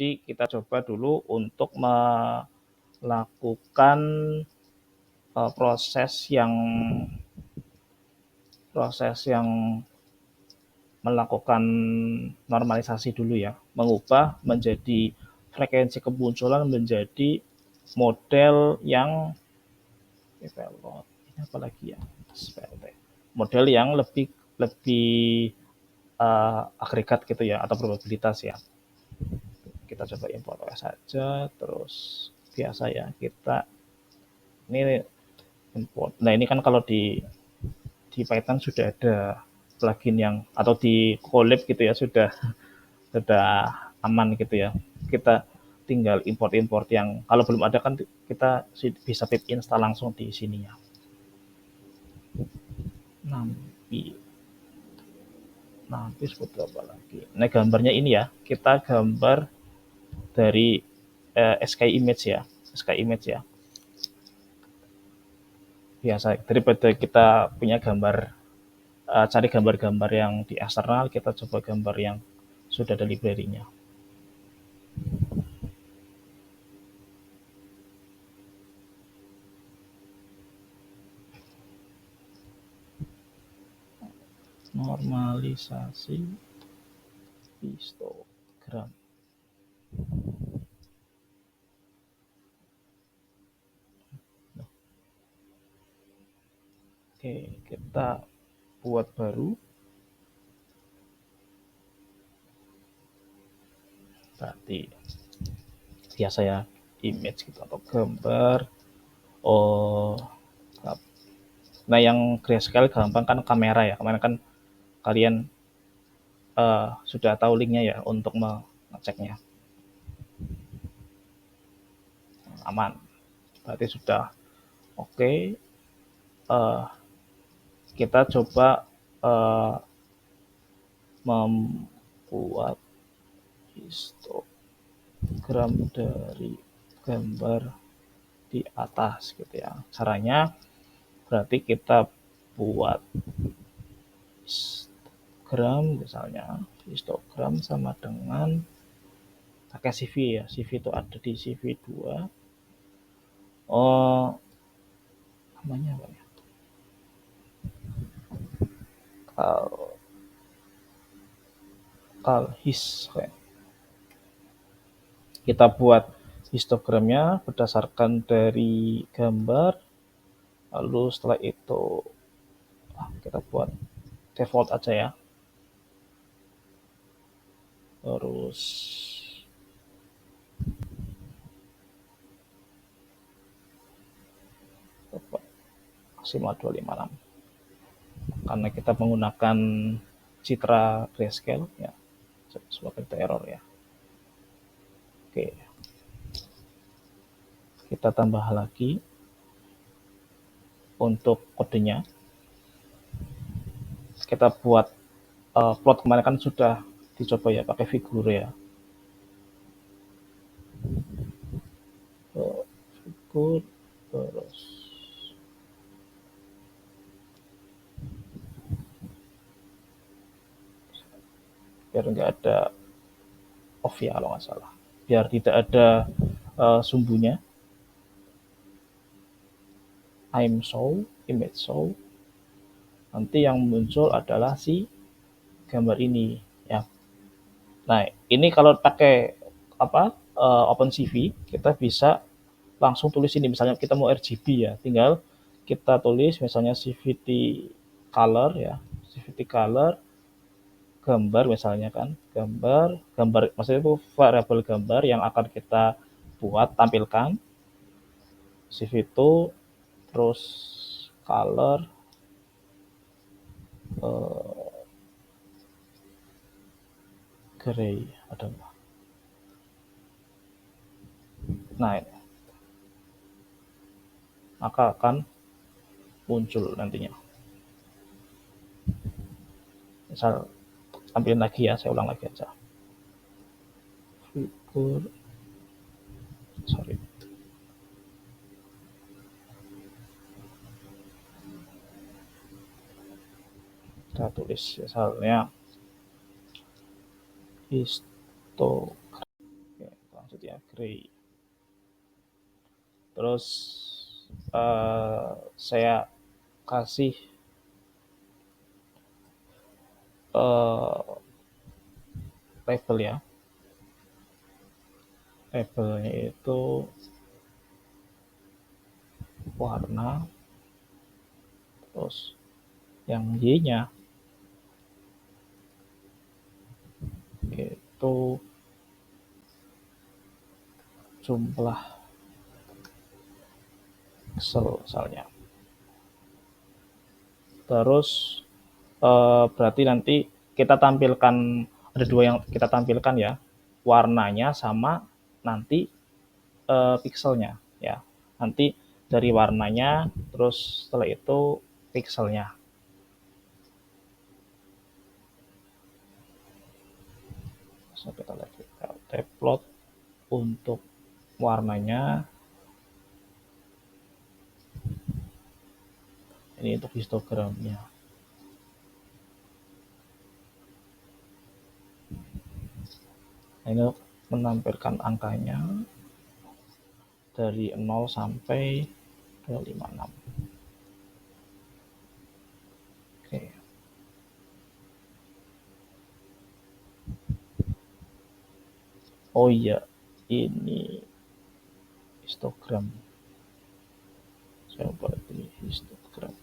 Jadi kita coba dulu untuk melakukan proses yang melakukan normalisasi dulu ya, mengubah menjadi frekuensi kemunculan menjadi model yang ini apa lagi ya, model yang lebih lebih agregat gitu ya, atau probabilitas ya. Kita coba import saja, terus biasa ya kita ini import. Nah ini kan kalau di Python sudah ada plugin yang atau di Colab gitu ya, sudah aman gitu ya. Kita tinggal import yang kalau belum ada kan kita bisa pip install langsung di sini ya. Nanti seperti apa lagi. Nah gambarnya ini ya, kita gambar dari SKI image ya, biasa daripada kita punya gambar cari gambar-gambar yang di eksternal, kita coba gambar yang sudah ada library-nya. Normalisasi histogram. Oke, kita buat baru. Berarti biasa ya, image gitu atau gambar. Oh, nah yang grayscale gampang kan kamera ya. Kemarin kan kalian sudah tahu linknya ya untuk mengeceknya. Aman. Berarti sudah oke. Kita coba membuat histogram dari gambar di atas gitu ya. Caranya berarti kita buat histogram, misalnya histogram sama dengan pakai CV ya. CV itu ada di CV 2. Oh, namanya apa ya? Kalhis kayak. Kita buat histogramnya berdasarkan dari gambar, lalu setelah itu kita buat default aja ya. Terus maksimal 256 karena kita menggunakan citra grayscale ya, sebagai error ya. Oke, kita tambah lagi untuk kodenya. Kita buat plot kemarin kan sudah dicoba ya pakai figur ya. Figur terus biar nggak ada off ya kalau nggak salah, biar tidak ada sumbunya. I'm show, image show, nanti yang muncul adalah si gambar ini ya. Nah ini kalau pakai OpenCV kita bisa langsung tulis ini, misalnya kita mau RGB ya, tinggal kita tulis misalnya CVT color ya, CVT color gambar misalnya kan, gambar maksudnya itu variabel gambar yang akan kita buat tampilkan CV itu, terus color gray ada. Nah ini maka akan muncul nantinya. Misal tampilin lagi ya, saya ulang lagi aja. Figur, sorry. Kita tulis misalnya histogram. gray. Terus saya kasih label ya. Labelnya itu warna, terus yang Y-nya itu jumlah pixel misalnya. Terus berarti nanti kita tampilkan, ada dua yang kita tampilkan ya, warnanya sama nanti pixelnya ya. Nanti dari warnanya, terus setelah itu pixelnya. So, kita lihat plot untuk warnanya. Ini untuk histogramnya. Ini menampilkan angkanya dari 0 sampai 256. Oke. Oh iya, ini histogram. Saya buat ini histogram.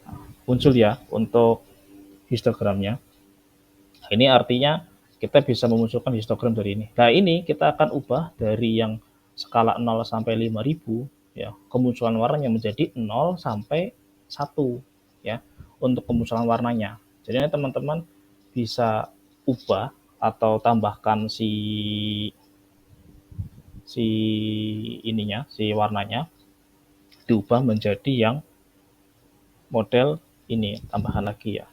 Nah, muncul ya untuk histogramnya. Ini artinya kita bisa memunculkan histogram dari ini. Nah, ini kita akan ubah dari yang skala 0 sampai 5000 ya, kemunculan warnanya menjadi 0 sampai 1 ya, untuk kemunculan warnanya. Jadi teman-teman bisa ubah atau tambahkan si ininya, si warnanya diubah menjadi yang model ini, tambahan lagi ya.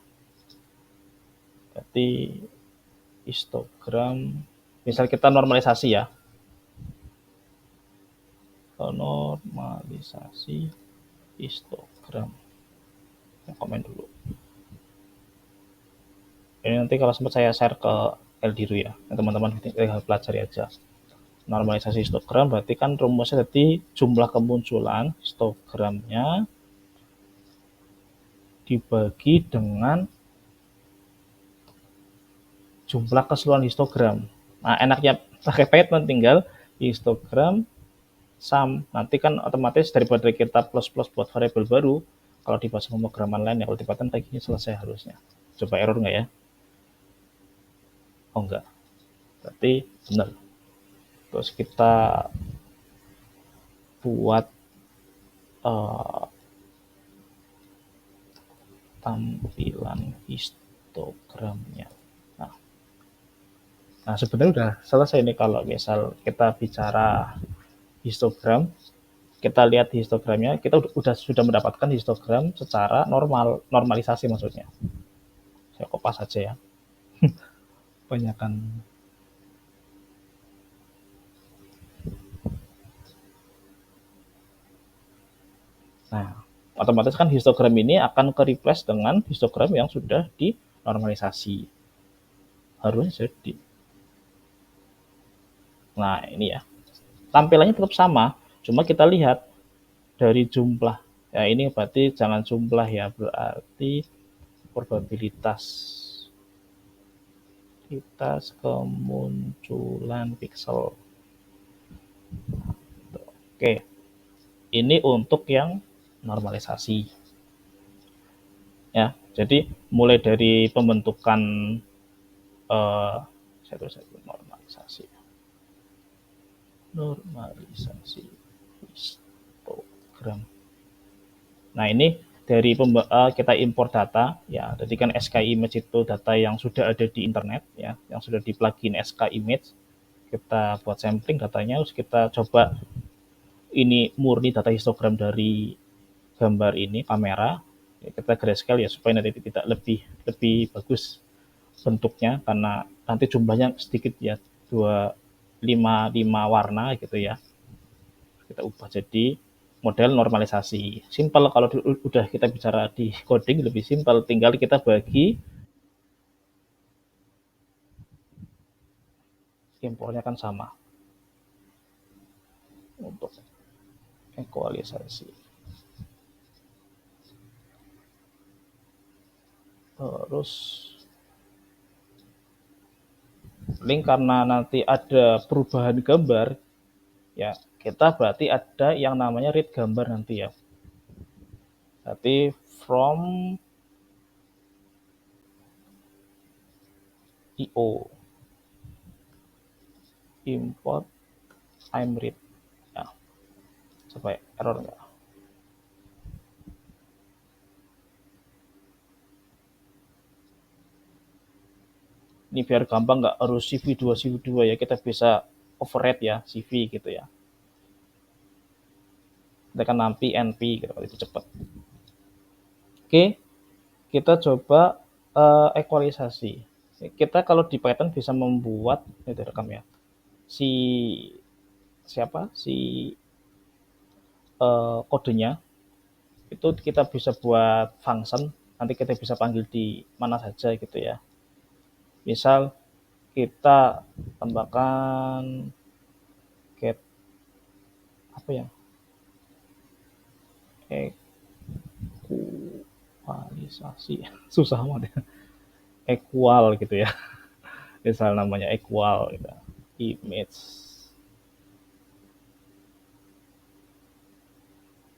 Berarti histogram, misal kita normalisasi ya, normalisasi histogram. Saya komen dulu. Ini nanti kalau sempat saya share ke Eldiru ya, teman-teman tinggal pelajari aja. Normalisasi histogram berarti kan rumusnya jadi jumlah kemunculan histogramnya dibagi dengan jumlah keseluruhan histogram. Nah, enaknya pakai Python tinggal histogram sum. Nanti kan otomatis daripada kita plus-plus buat variabel baru, kalau di bahasa pemrograman lain ya, kalau di Python kayak gini selesai harusnya. Coba error nggak ya? Oh enggak. Berarti benar. Terus kita buat tampilan histogramnya. Nah, sebenarnya udah selesai nih kalau misal kita bicara histogram. Kita lihat histogramnya, kita sudah mendapatkan histogram secara normalisasi maksudnya. Saya kopas aja ya. Banyakan. Nah, otomatis kan histogram ini akan ke-replace dengan histogram yang sudah dinormalisasi. Harusnya jadi. Nah, ini ya. Tampilannya tetap sama, cuma kita lihat dari jumlah. Ya, ini berarti jangan jumlah ya, berarti probabilitas kemunculan pixel. Oke. Ini untuk yang normalisasi. Ya, jadi mulai dari pembentukan normalisasi histogram. Nah, ini dari kita import data ya. Jadi kan SK image itu data yang sudah ada di internet ya, yang sudah di plugin SK image. Kita buat sampling datanya, terus kita coba ini murni data histogram dari gambar ini kamera. Ya, kita grayscale ya supaya nanti tidak lebih bagus bentuknya, karena nanti jumlahnya sedikit ya, 255 warna gitu ya. Kita ubah jadi model normalisasi. Simple kalau udah kita bicara di coding lebih simple, tinggal kita bagi impornya kan sama untuk ekualisasi. Terus link karena nanti ada perubahan gambar ya, kita berarti ada yang namanya read gambar nanti ya. Berarti from io import imread ya, supaya error enggak. Ini biar gampang, nggak harus CV2 ya, kita bisa override ya CV gitu ya. Tekan nampi NP gitu, itu cepat. Oke, kita coba ekualisasi. Kita kalau di Python bisa membuat itu rekam ya. Si kodenya itu kita bisa buat function, nanti kita bisa panggil di mana saja gitu ya. Misal kita tambahkan get apa ya, ekualisasi susah banget ya, equal gitu ya, misal namanya equal gitu. Image.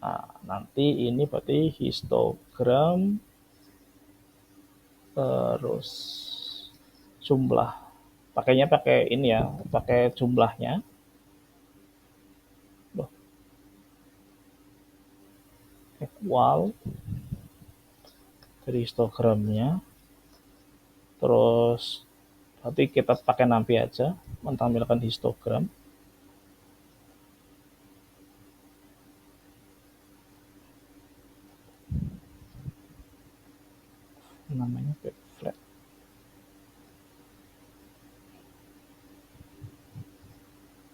Nah, nanti ini berarti histogram terus jumlah. Pakainya pakai ini ya, pakai jumlahnya. Loh, equal dari histogramnya. Terus berarti kita pakai nampi aja, menampilkan histogram. Namanya flat.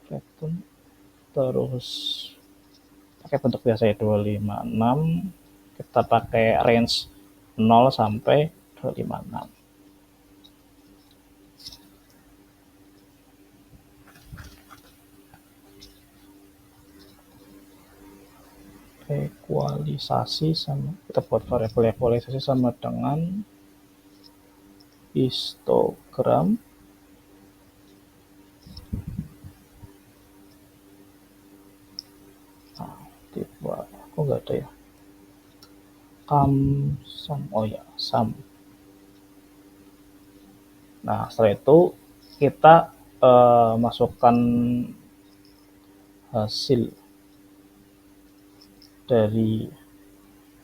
Flatten. Terus pakai bentuk biasa ya, 256. Kita pakai range 0 sampai 256. Ekualisasi sama, kita buat variabel ekualisasi sama dengan histogram dibuat, kok nggak ada ya, sum, oh ya sum. Nah setelah itu kita masukkan hasil dari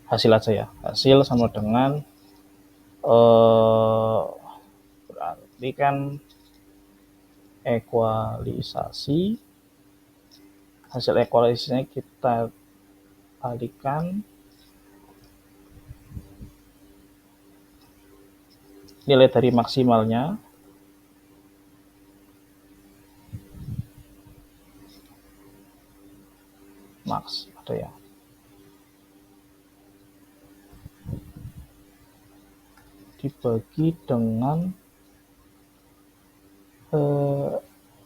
hasil aja ya, hasil sama dengan berarti kan ekualisasi, hasil ekualisasinya kita kalikan nilai dari maksimalnya max ada ya, dibagi dengan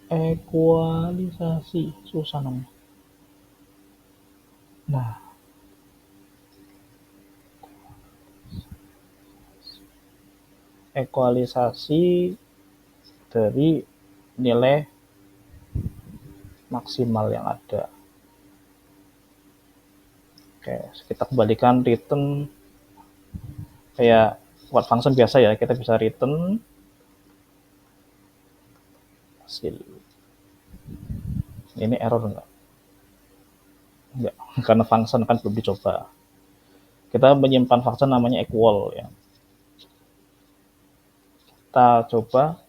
ekualisasi, susah namanya. Nah, ekualisasi dari nilai maksimal yang ada. Oke, kita kembalikan return kayak buat function biasa ya, kita bisa return hasil. Ini error enggak? Enggak, karena function kan belum dicoba. Kita menyimpan function namanya equal ya. Kita coba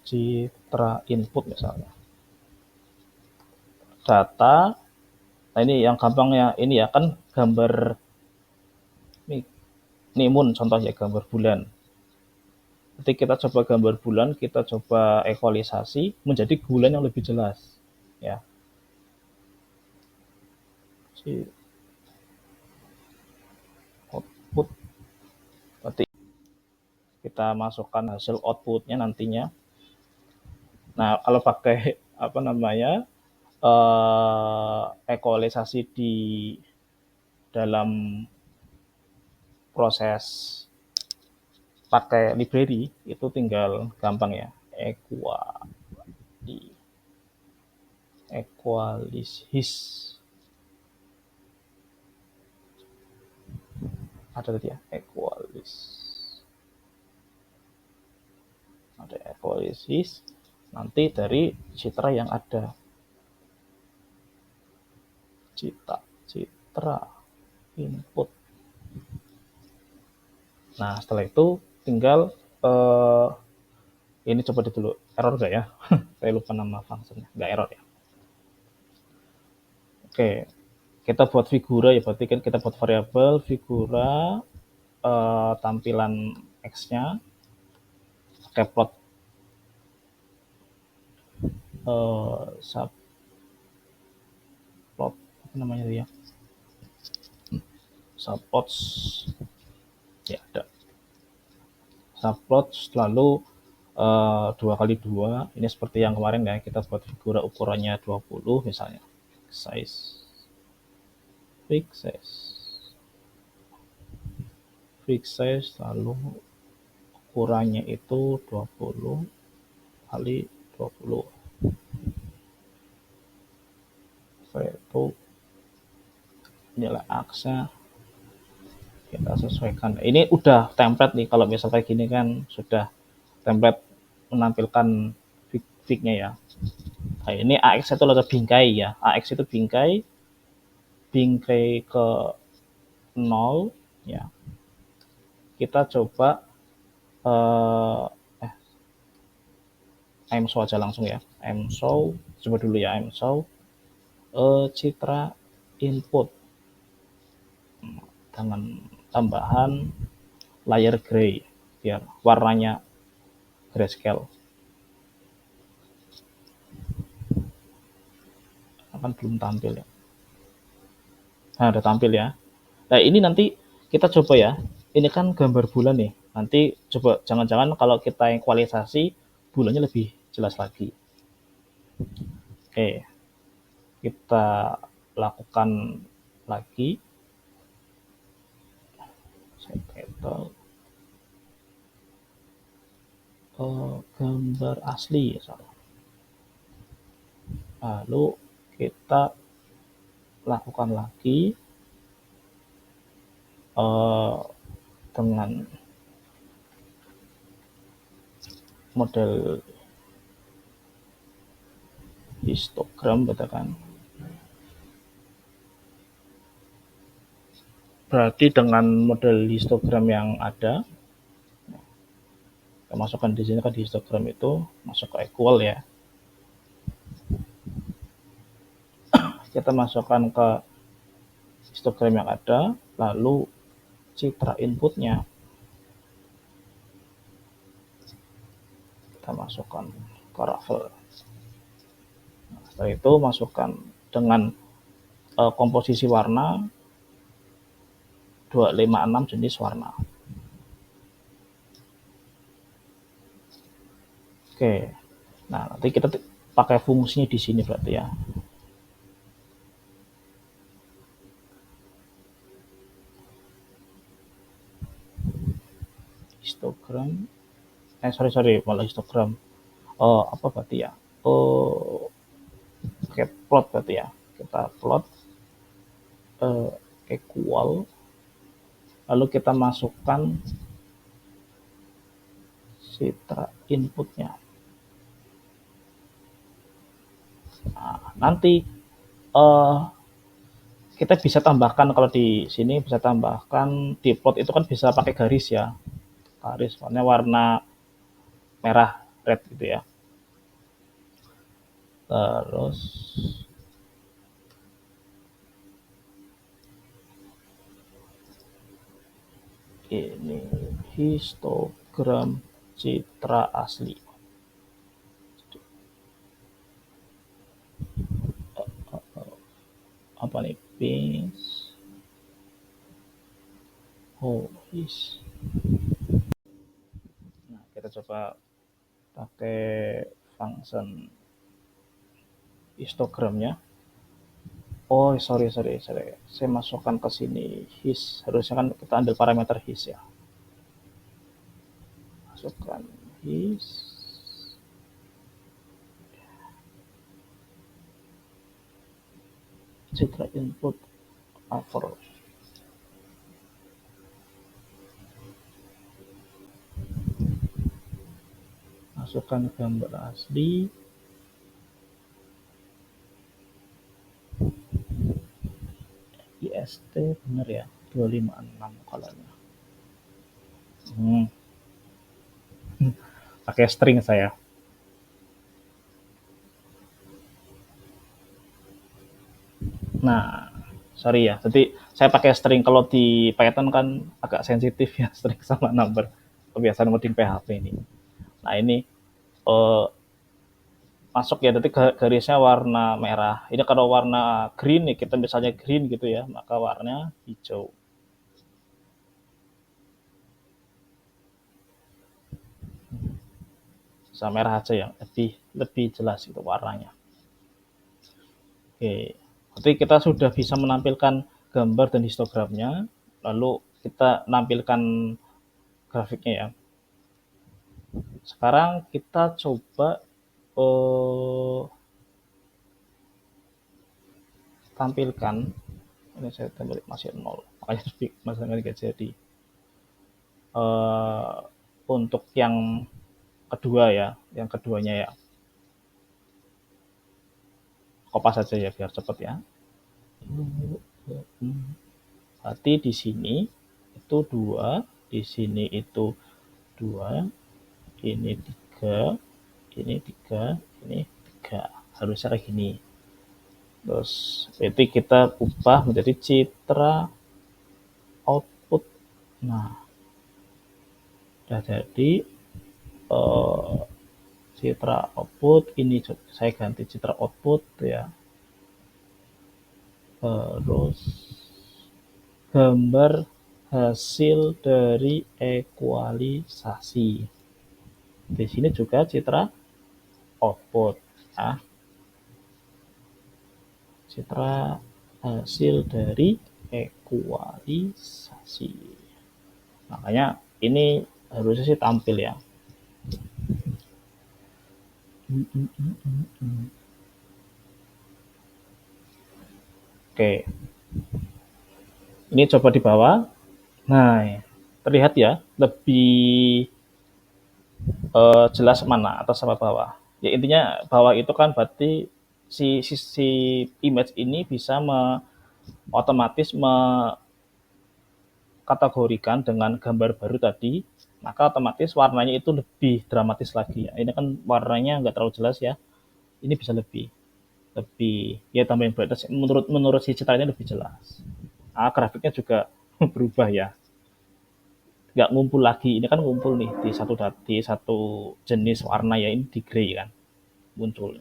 citra input misalnya. Data, nah ini yang gampang ya, ini ya kan gambar ini moon contohnya, gambar bulan. Nanti kita coba gambar bulan, kita coba ekualisasi menjadi bulan yang lebih jelas ya. Output, berarti kita masukkan hasil outputnya nantinya. Nah, kalau pakai apa namanya ekualisasi di dalam proses pakai library itu tinggal gampang ya, equalis ada tadi ya, equalisis nanti dari citra yang ada, citra input. Nah, setelah itu tinggal ini coba dulu error gak ya? Saya lupa nama fungsinya, nggak error ya. Oke, kita buat figura ya, berarti kan kita buat variabel figura tampilan x-nya pakai plot subplot apa namanya ya, subplots ya, ada subplot lalu 2x2 ini seperti yang kemarin ya, kita buat figura ukurannya 20 misalnya, fixed size lalu ukurannya itu 20 kali 20, itu nilai aksnya kita sesuaikan. Ini udah template nih, kalau misal kayak gini kan sudah template menampilkan fig-nya ya. Nah, ini AX itu ada bingkai ya, AX itu bingkai ke 0 ya. Kita coba show aja langsung ya, show coba dulu ya, show citra input dengan tambahan layer gray biar warnanya grayscale. Kan belum tampil ya. Nah, udah tampil ya. Nah, ini nanti kita coba ya. Ini kan gambar bulan nih. Nanti coba jangan-jangan kalau kita yang kualisasi bulannya lebih jelas lagi. Oke. Kita lakukan lagi. Title gambar asli ya, salah. Lalu kita lakukan lagi dengan model histogram katakan. Berarti dengan model histogram yang ada, kita masukkan di sini kan di histogram itu masuk ke equal ya. Kita masukkan ke histogram yang ada, lalu citra inputnya kita masukkan ke Ravel. Nah, setelah itu masukkan dengan komposisi warna 256 jenis warna. Oke, nah nanti kita pakai fungsinya di sini berarti ya. Histogram, malah histogram. Apa berarti ya? Oke, plot berarti ya. Kita plot equal, lalu kita masukkan citra inputnya. Nah, nanti kita bisa tambahkan, kalau di sini bisa tambahkan di plot itu kan bisa pakai garis ya, garis warna merah red gitu ya. Terus ini histogram citra asli. Apa nih, pins nah, kita coba pakai function histogramnya. Oh, sorry. Saya masukkan ke sini his. Harusnya kan kita ambil parameter his ya. Masukkan his. Citra input over. Masukkan gambar asli. IST bener ya, 256 kalanya. Pakai string saya. Nah, sorry ya. Jadi saya pakai string. Kalau di Python kan agak sensitif ya string sama number. Kebiasaan ngoding PHP ini. Nah ini masuk ya. Jadi garisnya warna merah. Ini kalau warna green nih, kita misalnya green gitu ya, maka warnanya hijau. Sama merah aja yang lebih jelas itu warnanya. Oke, berarti kita sudah bisa menampilkan gambar dan histogramnya, lalu kita nampilkan grafiknya ya. Sekarang kita coba tampilkan, ini saya tampilkan masih 0, makanya masih nggak jadi. Untuk yang kedua ya, yang keduanya ya. Kopas saja ya biar cepat ya. Berarti di sini itu 2, di sini itu 2, ini 3, ini 3, ini 3. Harusnya kayak gini. Terus berarti kita ubah menjadi citra output. Nah, udah jadi citra output. Ini saya ganti citra output ya. Terus gambar hasil dari ekualisasi. Di sini juga citra output ya. Citra hasil dari ekualisasi. Makanya ini harusnya sih tampil ya. Oke. Ini coba di bawah. Nah, terlihat ya, lebih jelas mana atas sama bawah. Ya intinya bawah itu kan berarti si image ini bisa otomatis mengkategorikan dengan gambar baru tadi, maka otomatis warnanya itu lebih dramatis lagi ya. Ini kan warnanya nggak terlalu jelas ya. Ini bisa lebih ya tambahin brightness menurut si citra ini lebih jelas. Grafiknya juga berubah ya. Nggak ngumpul lagi, ini kan ngumpul nih di satu jenis warna ya, ini di gray kan muncul.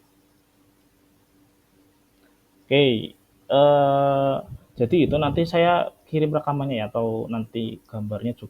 Oke, jadi itu nanti saya kirim rekamannya ya, atau nanti gambarnya juga